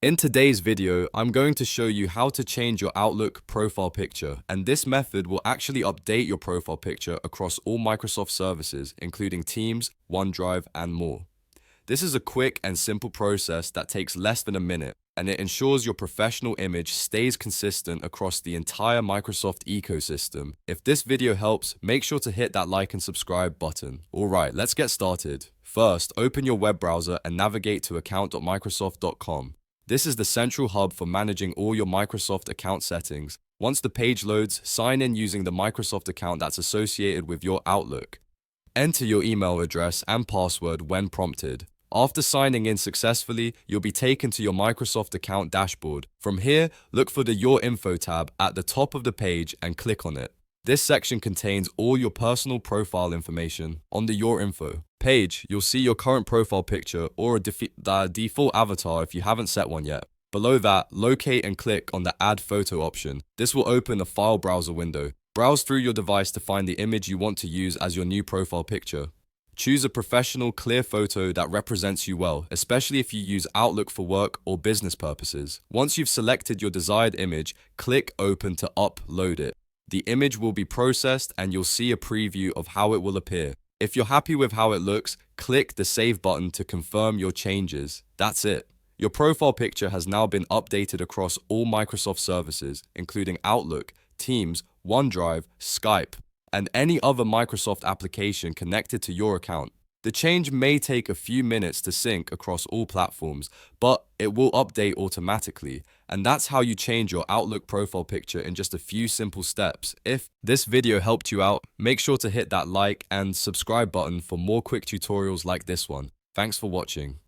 In today's video, I'm going to show you how to change your Outlook profile picture, and this method will actually update your profile picture across all Microsoft services, including Teams, OneDrive, and more. This is a quick and simple process that takes less than a minute, and it ensures your professional image stays consistent across the entire Microsoft ecosystem. If this video helps, make sure to hit that like and subscribe button. Alright, let's get started. First, open your web browser and navigate to account.microsoft.com. This is the central hub for managing all your Microsoft account settings. Once the page loads, sign in using the Microsoft account that's associated with your Outlook. Enter your email address and password when prompted. After signing in successfully, you'll be taken to your Microsoft account dashboard. From here, look for the Your Info tab at the top of the page and click on it. This section contains all your personal profile information. On the Your Info page, you'll see your current profile picture or the default avatar if you haven't set one yet. Below that, locate and click on the Add Photo option. This will open a file browser window. Browse through your device to find the image you want to use as your new profile picture. Choose a professional, clear photo that represents you well, especially if you use Outlook for work or business purposes. Once you've selected your desired image, click Open to upload it. The image will be processed and you'll see a preview of how it will appear. If you're happy with how it looks, click the Save button to confirm your changes. That's it. Your profile picture has now been updated across all Microsoft services, including Outlook, Teams, OneDrive, Skype, and any other Microsoft application connected to your account. The change may take a few minutes to sync across all platforms, but it will update automatically. And that's how you change your Outlook profile picture in just a few simple steps. If this video helped you out, make sure to hit that like and subscribe button for more quick tutorials like this one. Thanks for watching.